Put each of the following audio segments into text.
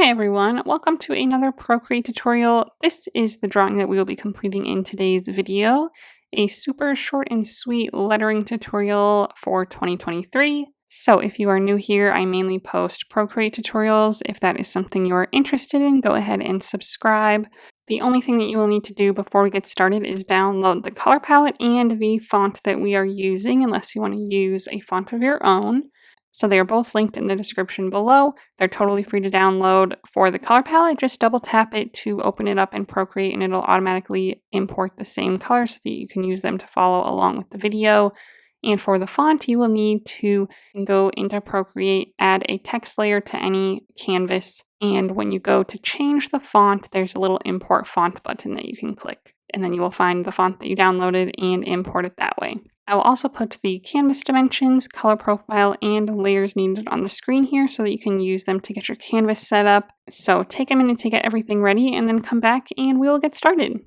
Hi everyone, welcome to another Procreate tutorial. This is the drawing that we will be completing in today's video, a super short and sweet lettering tutorial for 2023. So if you are new here, I mainly post Procreate tutorials. If that is something you're interested in, go ahead and subscribe. The only thing that you will need to do before we get started is download the color palette and the font that we are using, unless you want to use a font of your own. So they are both linked in the description below. They're totally free to download. For the color palette, just double tap it to open it up in Procreate and it'll automatically import the same colors so that you can use them to follow along with the video. And for the font, you will need to go into Procreate, add a text layer to any canvas, and when you go to change the font, there's a little import font button that you can click. And then you will find the font that you downloaded and import it that way. I will also put the canvas dimensions, color profile, and layers needed on the screen here so that you can use them to get your canvas set up. So take a minute to get everything ready and then come back and we will get started.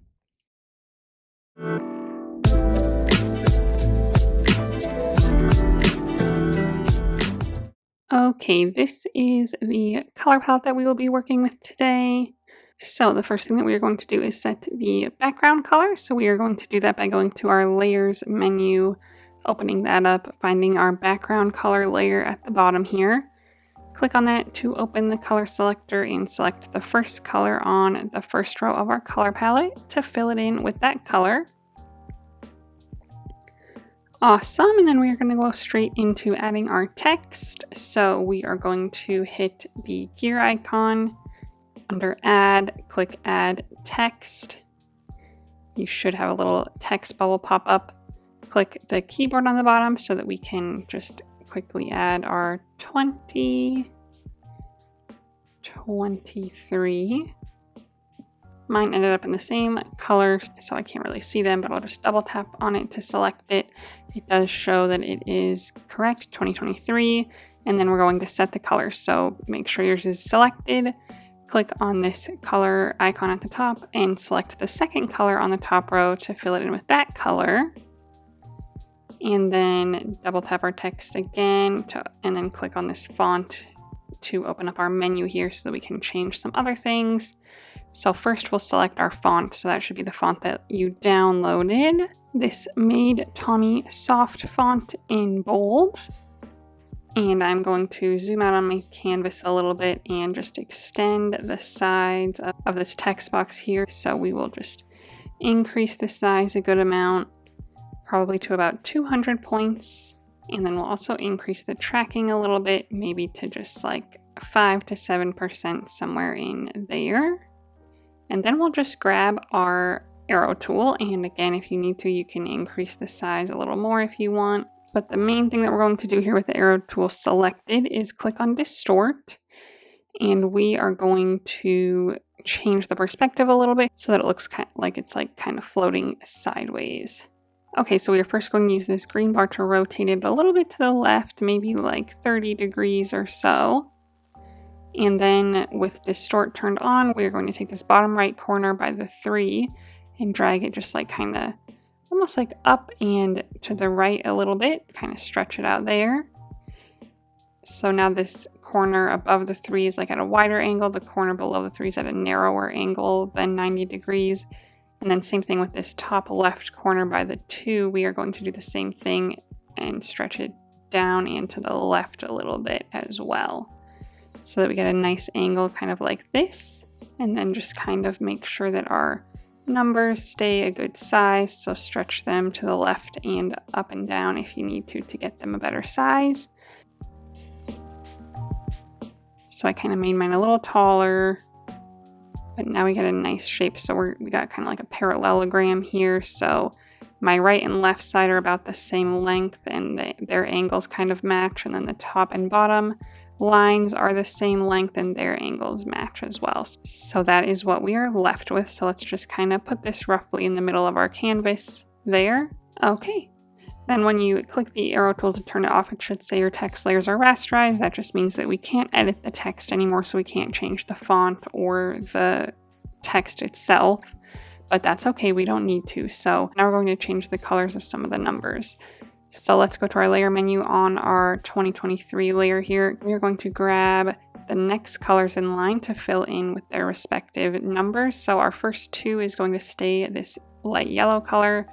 Okay, this is the color palette that we will be working with today. So the first thing that we are going to do is set the background color. So we are going to do that by going to our layers menu, opening that up, finding our background color layer at the bottom here. Click on that to open the color selector and select the first color on the first row of our color palette to fill it in with that color. Awesome, and then we are going to go straight into adding our text. So we are going to hit the gear icon. Under Add, click Add Text. You should have a little text bubble pop up. Click the keyboard on the bottom so that we can just quickly add our 2023. Mine ended up in the same color, so I can't really see them, but I'll just double tap on it to select it. It does show that it is correct, 2023, and then we're going to set the color. So make sure yours is selected. Click on this color icon at the top and select the second color on the top row to fill it in with that color. And then double tap our text again and then click on this font to open up our menu here so that we can change some other things. So first we'll select our font. So that should be the font that you downloaded. This Made Tommy Soft font in bold. And I'm going to zoom out on my canvas a little bit and just extend the sides of this text box here. So we will just increase the size a good amount, probably to about 200 points. And then we'll also increase the tracking a little bit, maybe to just like 5 to 7% somewhere in there. And then we'll just grab our arrow tool. And again, if you need to, you can increase the size a little more if you want. But the main thing that we're going to do here with the arrow tool selected is click on Distort. And we are going to change the perspective a little bit so that it looks kind of floating sideways. Okay, so we are first going to use this green bar to rotate it a little bit to the left, maybe like 30 degrees or so. And then with Distort turned on, we are going to take this bottom right corner by the 3 and drag it just like kind of almost like up and to the right a little bit, kind of stretch it out there. So now this corner above the 3 is like at a wider angle, the corner below the 3 is at a narrower angle than 90 degrees. And then same thing with this top left corner by the 2, we are going to do the same thing and stretch it down and to the left a little bit as well. So that we get a nice angle kind of like this. And then just kind of make sure that our numbers stay a good size, so stretch them to the left and up and down if you need to get them a better size. So I kind of made mine a little taller, but now we get a nice shape. So we got kind of like a parallelogram here. So my right and left side are about the same length and their angles kind of match. And then the top and bottom lines are the same length and their angles match as well. So that is what we are left with. So let's just kind of put this roughly in the middle of our canvas there. Okay. Then when you click the arrow tool to turn it off, it should say your text layers are rasterized. That just means that we can't edit the text anymore, so we can't change the font or the text itself. But that's okay, we don't need to. So now we're going to change the colors of some of the numbers. So let's go to our layer menu on our 2023 layer here. We are going to grab the next colors in line to fill in with their respective numbers. So our first two is going to stay this light yellow color,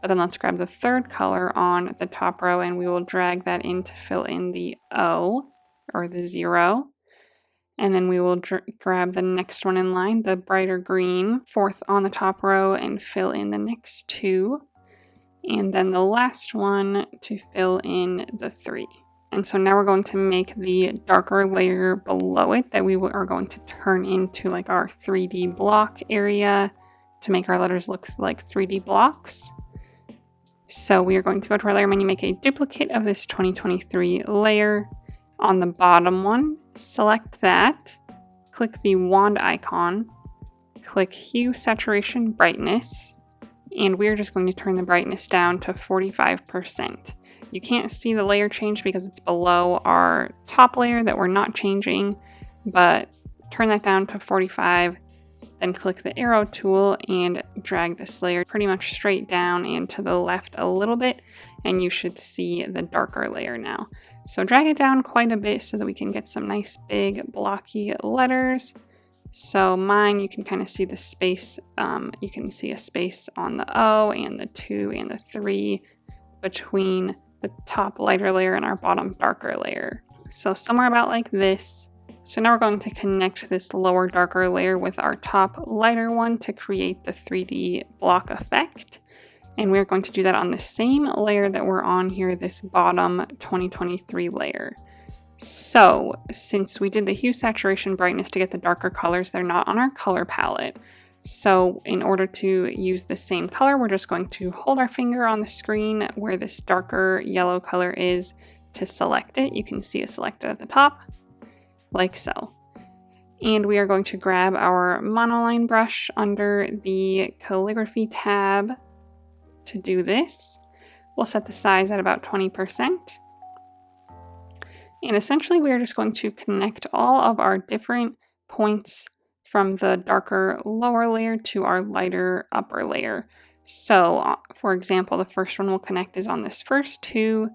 but then let's grab the third color on the top row and we will drag that in to fill in the O or the 0. And then we will grab the next one in line, the brighter green, fourth on the top row, and fill in the next two. And then the last one to fill in the 3. And so now we're going to make the darker layer below it that we are going to turn into like our 3D block area to make our letters look like 3D blocks. So we are going to go to our layer menu, make a duplicate of this 2023 layer. On the bottom one, select that, click the wand icon, click Hue, Saturation, Brightness, and we're just going to turn the brightness down to 45%. You can't see the layer change because it's below our top layer that we're not changing, but turn that down to 45, then click the arrow tool and drag this layer pretty much straight down and to the left a little bit, and you should see the darker layer now. So drag it down quite a bit so that we can get some nice big blocky letters. So mine, you can kind of see the space, you can see a space on the O and the 2 and the 3 between the top lighter layer and our bottom darker layer. So somewhere about like this. So now we're going to connect this lower darker layer with our top lighter one to create the 3D block effect. And we're going to do that on the same layer that we're on here, this bottom 2023 layer. So since we did the hue, saturation, brightness to get the darker colors, they're not on our color palette. So in order to use the same color, we're just going to hold our finger on the screen where this darker yellow color is to select it. You can see it selected at the top, like so. And we are going to grab our monoline brush under the calligraphy tab to do this. We'll set the size at about 20%. And essentially we are just going to connect all of our different points from the darker lower layer to our lighter upper layer. So for example, the first one we'll connect is on this first two,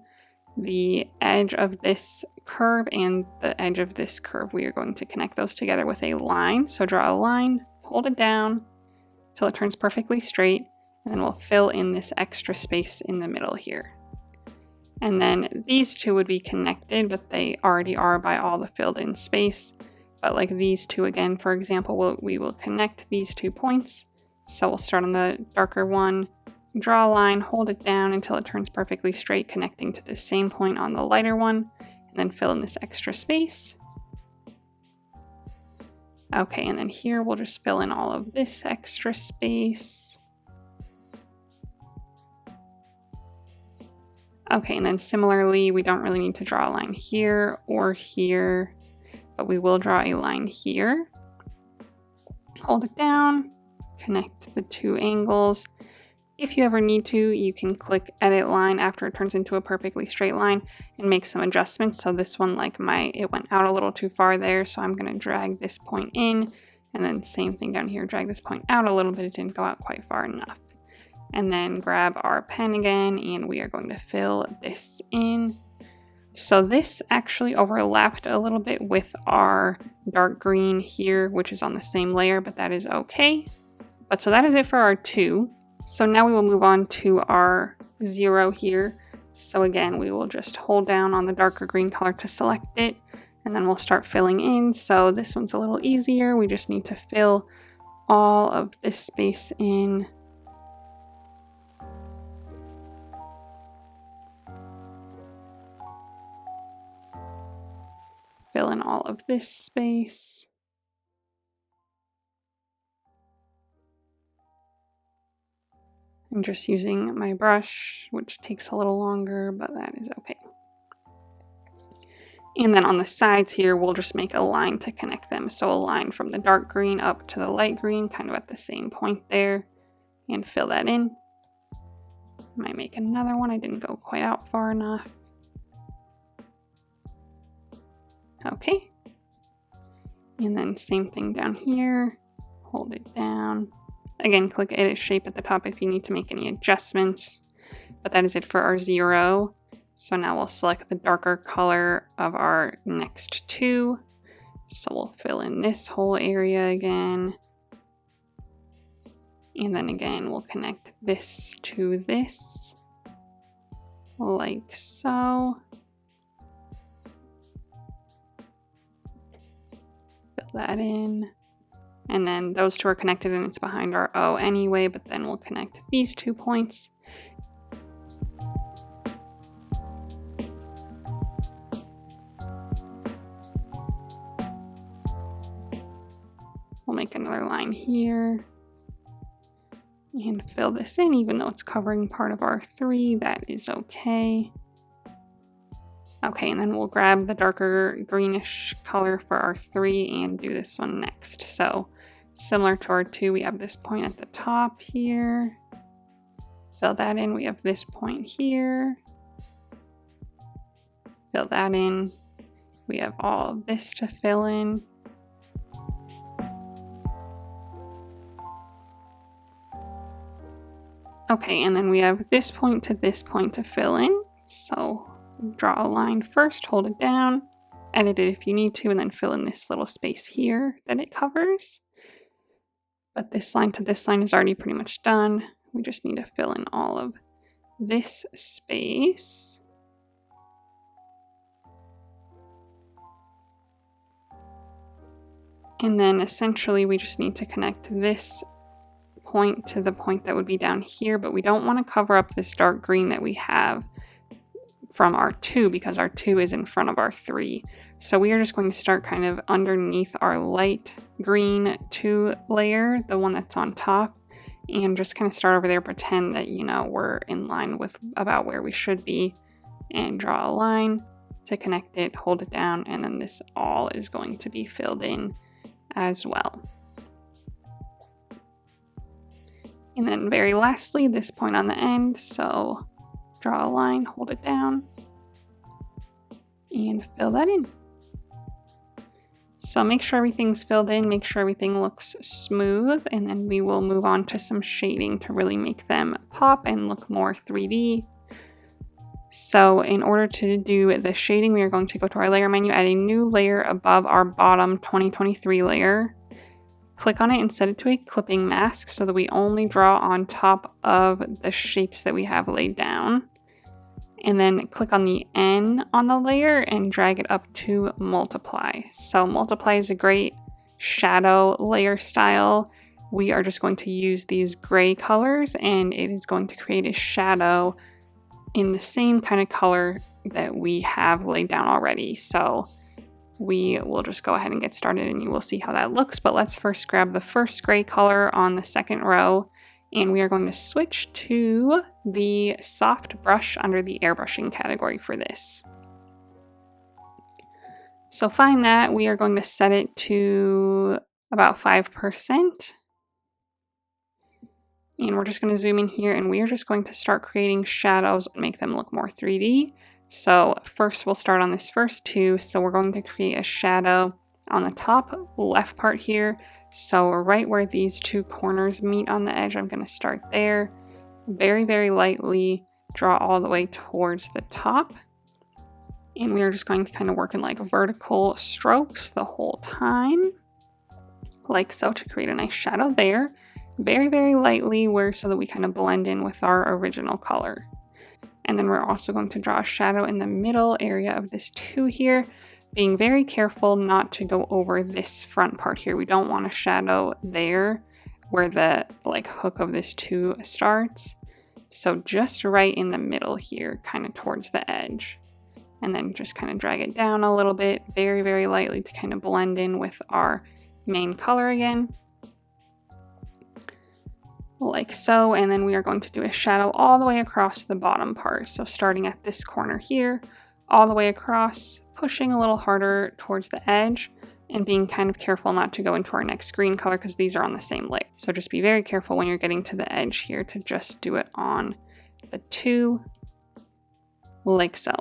the edge of this curve and the edge of this curve. We are going to connect those together with a line. So draw a line, hold it down till it turns perfectly straight, and then we'll fill in this extra space in the middle here. And then these two would be connected, but they already are by all the filled in space. But like these two again, for example, we will connect these 2 points. So we'll start on the darker one, draw a line, hold it down until it turns perfectly straight, connecting to the same point on the lighter one, and then fill in this extra space. Okay, and then here we'll just fill in all of this extra space. Okay, and then similarly, we don't really need to draw a line here or here, but we will draw a line here. Hold it down, connect the 2 angles. If you ever need to, you can click edit line after it turns into a perfectly straight line and make some adjustments. So this one, like it went out a little too far there, so I'm gonna drag this point in, and then same thing down here, drag this point out a little bit, it didn't go out quite far enough. And then grab our pen again, and we are going to fill this in. So this actually overlapped a little bit with our dark green here, which is on the same layer, but that is okay. But so that is it for our 2. So now we will move on to our 0 here. So again, we will just hold down on the darker green color to select it, and then we'll start filling in. So this one's a little easier. We just need to fill all of this space in. Fill in all of this space. I'm just using my brush, which takes a little longer, but that is okay. And then on the sides here, we'll just make a line to connect them. So a line from the dark green up to the light green, kind of at the same point there, and fill that in. Might make another one. I didn't go quite out far enough. Okay. And then same thing down here. Hold it down. Again, click edit shape at the top if you need to make any adjustments. but that is it for our 0. So now we'll select the darker color of our next 2. So we'll fill in this whole area again. And then again, we'll connect this to this, like so. Fill that in. And then those 2 are connected and it's behind our O anyway, but then we'll connect these 2 points. We'll make another line here and fill this in, even though it's covering part of our 3, that is okay. Okay, and then we'll grab the darker greenish color for our 3 and do this one next. So similar to our 2, we have this point at the top here. Fill that in. We have this point here. Fill that in. We have all of this to fill in. Okay, and then we have this point to fill in. So draw a line first, hold it down, edit it if you need to, and then fill in this little space here that it covers. But this line to this line is already pretty much done. We just need to fill in all of this space. And then essentially we just need to connect this point to the point that would be down here, but we don't want to cover up this dark green that we have from our 2 because our 2 is in front of our 3. So we are just going to start kind of underneath our light green 2 layer, the one that's on top, and just kind of start over there, pretend that, you know, we're in line with about where we should be, and draw a line to connect it, hold it down, and then this all is going to be filled in as well. And then very lastly, this point on the end, so draw a line, hold it down, and fill that in. So make sure everything's filled in, make sure everything looks smooth, and then we will move on to some shading to really make them pop and look more 3D. So in order to do the shading, we are going to go to our layer menu, add a new layer above our bottom 2023 layer. Click on it and set it to a clipping mask so that we only draw on top of the shapes that we have laid down. And then click on the N on the layer and drag it up to multiply. So multiply is a great shadow layer style. We are just going to use these gray colors and it is going to create a shadow in the same kind of color that we have laid down already. So we will just go ahead and get started and you will see how that looks. But let's first grab the first gray color on the second row and we are going to switch to the soft brush under the airbrushing category for this. So find that, we are going to set it to about 5%. And we're just going to zoom in here and we are just going to start creating shadows and make them look more 3D. So first we'll start on this first 2. So we're going to create a shadow on the top left part here. So right where these 2 corners meet on the edge, I'm going to start there. Very, very lightly draw all the way towards the top. And we are just going to kind of work in like vertical strokes the whole time. Like so, to create a nice shadow there. Very, very lightly so that we kind of blend in with our original color. And then we're also going to draw a shadow in the middle area of this 2 here, being very careful not to go over this front part here. We don't want a shadow there where the like hook of this 2 starts. So just right in the middle here, kind of towards the edge. And then just kind of drag it down a little bit, very, very lightly to kind of blend in with our main color again. Like so, and then we are going to do a shadow all the way across the bottom part. So starting at this corner here, all the way across, pushing a little harder towards the edge, and being kind of careful not to go into our next green color because these are on the same layer. So just be very careful when you're getting to the edge here to just do it on the 2, like so.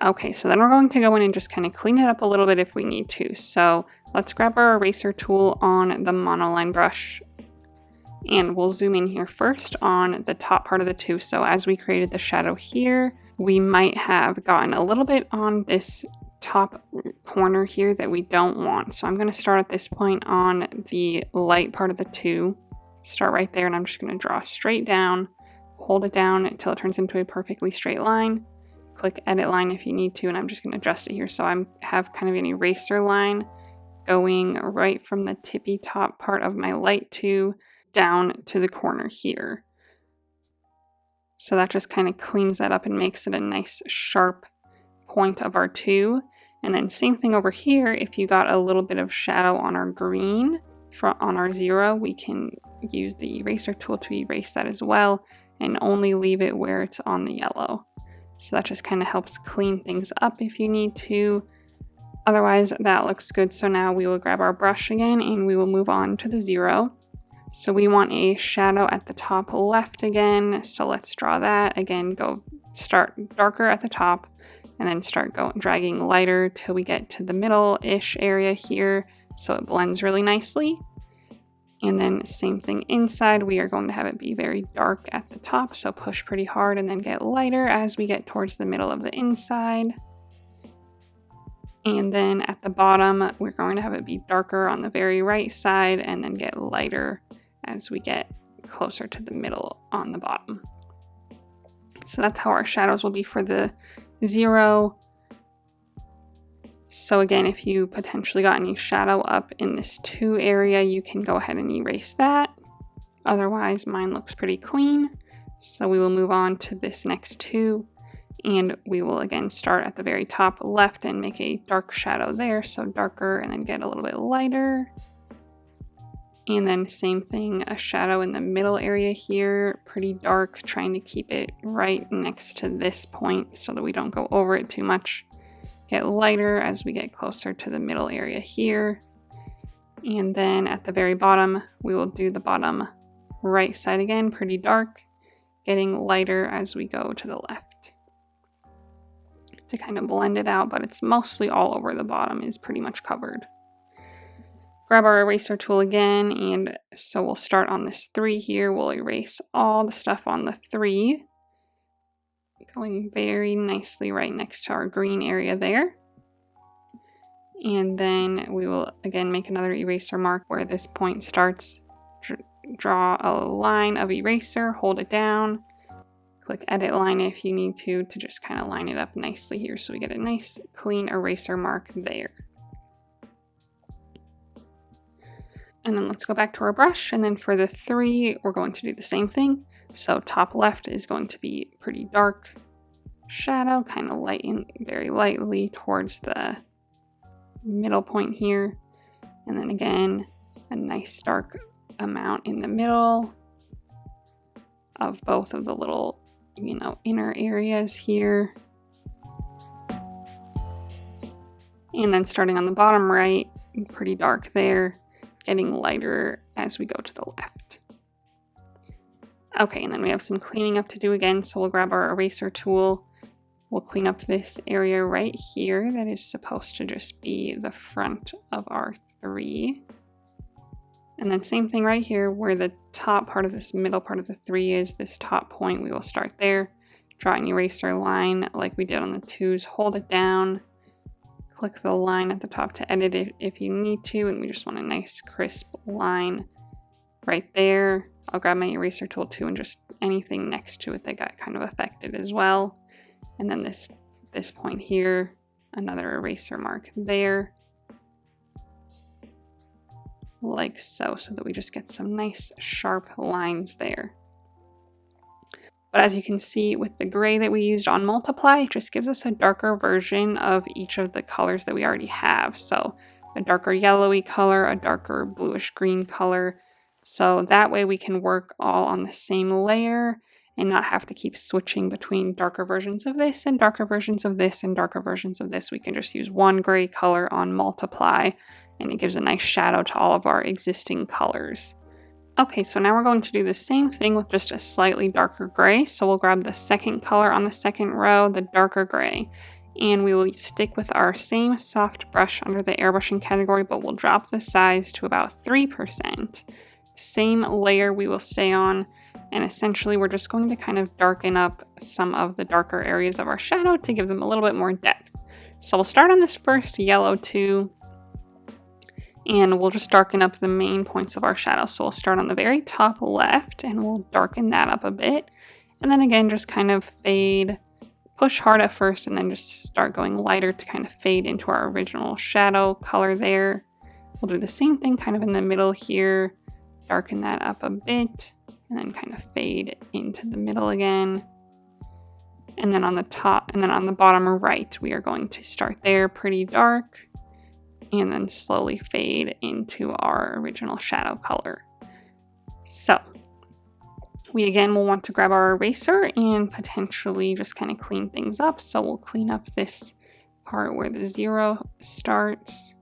Okay, so then we're going to go in and just kind of clean it up a little bit if we need to. So let's grab our eraser tool on the monoline brush. And we'll zoom in here first on the top part of the 2. So as we created the shadow here, we might have gotten a little bit on this top corner here that we don't want. So I'm going to start at this point on the light part of the 2. Start right there, and I'm just going to draw straight down, hold it down until it turns into a perfectly straight line. Click edit line if you need to, and I'm just going to adjust it here. So I have kind of an eraser line going right from the tippy top part of my light 2 down to the corner here. So that just kind of cleans that up and makes it a nice sharp point of our 2. And then same thing over here, if you got a little bit of shadow on our green, on our 0, we can use the eraser tool to erase that as well and only leave it where it's on the yellow. So that just kind of helps clean things up if you need to. Otherwise, that looks good. So now we will grab our brush again and we will move on to the 0. So we want a shadow at the top left again. So let's draw that. Again, start darker at the top and then start dragging lighter till we get to the middle-ish area here so it blends really nicely. And then same thing inside, we are going to have it be very dark at the top, so push pretty hard and then get lighter as we get towards the middle of the inside. And then at the bottom, we're going to have it be darker on the very right side and then get lighter as we get closer to the middle on the bottom. So that's how our shadows will be for the 0. So again, if you potentially got any shadow up in this 2 area, you can go ahead and erase that. Otherwise, mine looks pretty clean. So we will move on to this next 2, and we will again start at the very top left and make a dark shadow there. So darker and then get a little bit lighter. And then same thing, a shadow in the middle area here, pretty dark, trying to keep it right next to this point so that we don't go over it too much. Get lighter as we get closer to the middle area here. And then at the very bottom, we will do the bottom right side again, pretty dark, getting lighter as we go to the left. To kind of blend it out, but it's mostly all over the bottom is pretty much covered. Grab our eraser tool again, and so we'll start on this 3 here. We'll erase all the stuff on the 3, going very nicely right next to our green area there. And then we will again make another eraser mark where this point starts. Draw a line of eraser, hold it down, click edit line if you need to just kind of line it up nicely here so we get a nice clean eraser mark there. And then let's go back to our brush, and then for the 3, we're going to do the same thing. So top left is going to be pretty dark shadow, kind of lighten very lightly towards the middle point here. And then again, a nice dark amount in the middle of both of the little, inner areas here. And then starting on the bottom right, pretty dark there, getting lighter as we go to the left. Okay, and then we have some cleaning up to do again, so we'll grab our eraser tool. We'll clean up this area right here that is supposed to just be the front of our 3. And then same thing right here where the top part of this middle part of the 3 is, this top point, we will start there. Draw an eraser line like we did on the 2s, hold it down. Click the line at the top to edit it if you need to, and we just want a nice crisp line right there. I'll grab my eraser tool too and just anything next to it that got kind of affected as well. And then this point here, another eraser mark there. Like so that we just get some nice sharp lines there. But as you can see with the gray that we used on Multiply, it just gives us a darker version of each of the colors that we already have. So a darker yellowy color, a darker bluish green color. So that way we can work all on the same layer and not have to keep switching between darker versions of this and darker versions of this and darker versions of this. We can just use one gray color on Multiply, and it gives a nice shadow to all of our existing colors. Okay, so now we're going to do the same thing with just a slightly darker gray. So we'll grab the second color on the second row, the darker gray, and we will stick with our same soft brush under the airbrushing category, but we'll drop the size to about 3%. Same layer we will stay on, and essentially we're just going to kind of darken up some of the darker areas of our shadow to give them a little bit more depth. So we'll start on this first yellow 2, and we'll just darken up the main points of our shadow. So we'll start on the very top left, and we'll darken that up a bit, and then again just kind of fade, push hard at first, and then just start going lighter to kind of fade into our original shadow color there. We'll do the same thing kind of in the middle here, darken that up a bit, and then kind of fade into the middle again. And then on the top, and then on the bottom right, we are going to start there pretty dark, and then slowly fade into our original shadow color. So we again will want to grab our eraser and potentially just kind of clean things up. So we'll clean up this part where the 0 starts.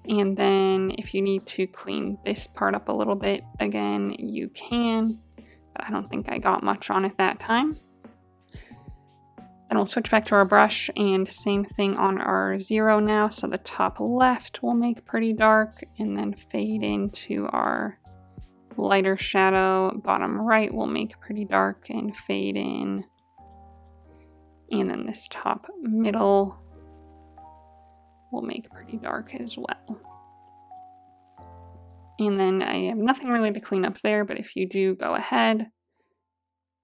And then if you need to clean this part up a little bit, again, you can, but I don't think I got much on it that time. Then we'll switch back to our brush, and same thing on our 0 now. So the top left will make pretty dark and then fade into our lighter shadow. Bottom right will make pretty dark and fade in. And then this top middle will make pretty dark as well. And then I have nothing really to clean up there, but if you do, go ahead.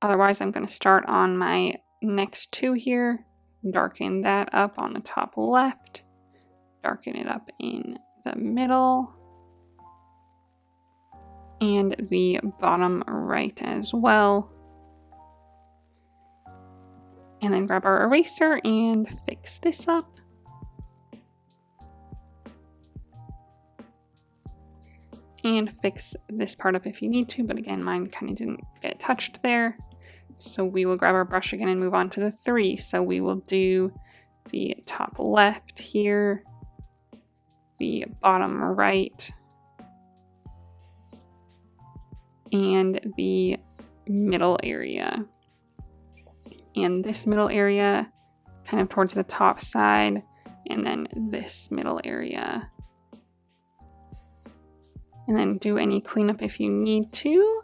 Otherwise, I'm going to start on my next 2 here, darken that up on the top left, darken it up in the middle, and the bottom right as well. And then grab our eraser and fix this up. And fix this part up if you need to, but again, mine kind of didn't get touched there. So we will grab our brush again and move on to the 3. So we will do the top left here, the bottom right, and the middle area. And this middle area kind of towards the top side, and then this middle area. And then do any cleanup if you need to,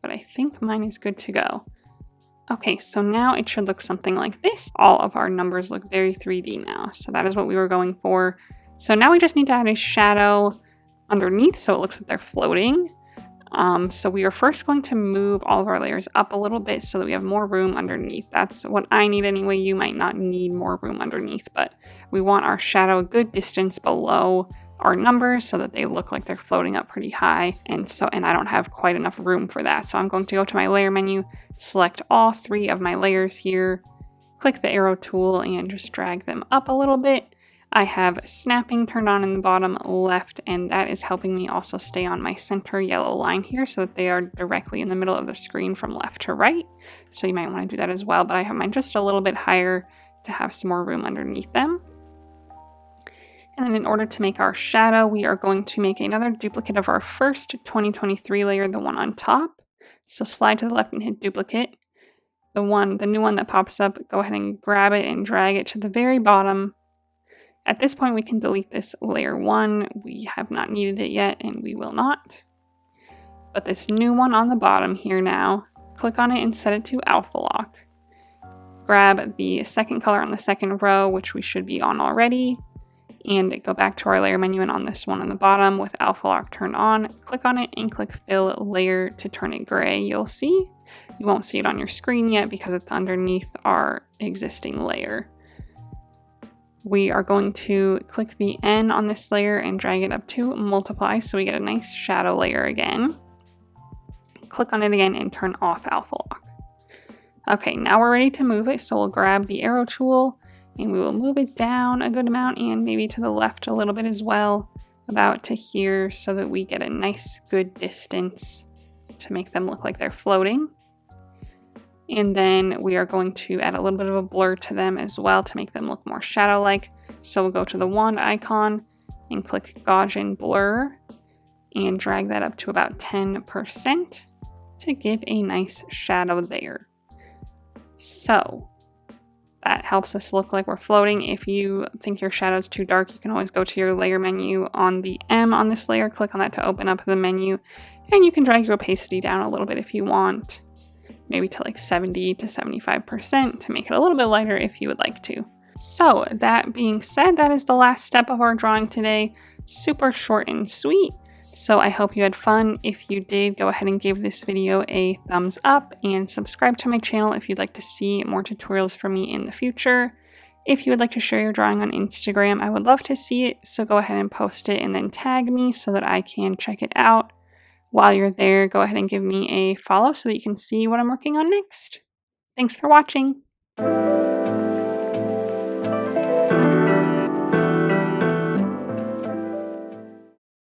but I think mine is good to go. Okay, so now it should look something like this. All of our numbers look very 3D now, so that is what we were going for. So now we just need to add a shadow underneath so it looks like they're floating. So we are first going to move all of our layers up a little bit so that we have more room underneath. That's what I need anyway. You might not need more room underneath, but we want our shadow a good distance below our numbers so that they look like they're floating up pretty high, and I don't have quite enough room for that. So I'm going to go to my layer menu, select all 3 of my layers here, click the arrow tool, and just drag them up a little bit. I have snapping turned on in the bottom left, and that is helping me also stay on my center yellow line here so that they are directly in the middle of the screen from left to right. So you might want to do that as well, but I have mine just a little bit higher to have some more room underneath them. And then in order to make our shadow, we are going to make another duplicate of our first 2023 layer, the one on top. So slide to the left and hit duplicate. The new one that pops up, go ahead and grab it and drag it to the very bottom. At this point, we can delete this layer 1. We have not needed it yet, and we will not. But this new one on the bottom here now, click on it and set it to alpha lock. Grab the second color on the second row, which we should be on already, and go back to our layer menu, and on this one on the bottom with alpha lock turned on, click on it and click fill layer to turn it gray. You won't see it on your screen yet because it's underneath our existing layer. We are going to click the N on this layer and drag it up to multiply so we get a nice shadow layer again. Click on it again and turn off alpha lock. Okay, now we're ready to move it, so we'll grab the arrow tool and we will move it down a good amount and maybe to the left a little bit as well, about to here, so that we get a nice good distance to make them look like they're floating. And then we are going to add a little bit of a blur to them as well to make them look more shadow-like. So we'll go to the wand icon and click Gaussian blur and drag that up to about 10% to give a nice shadow there. So That helps us look like we're floating. If you think your shadow's too dark, you can always go to your layer menu on the M on this layer, click on that to open up the menu, and you can drag your opacity down a little bit if you want, maybe to like 70 to 75% to make it a little bit lighter if you would like to. So that being said, that is the last step of our drawing today. Super short and sweet. So I hope you had fun. If you did, go ahead and give this video a thumbs up and subscribe to my channel if you'd like to see more tutorials from me in the future. If you would like to share your drawing on Instagram, I would love to see it. So go ahead and post it and then tag me so that I can check it out. While you're there, go ahead and give me a follow so that you can see what I'm working on next. Thanks for watching.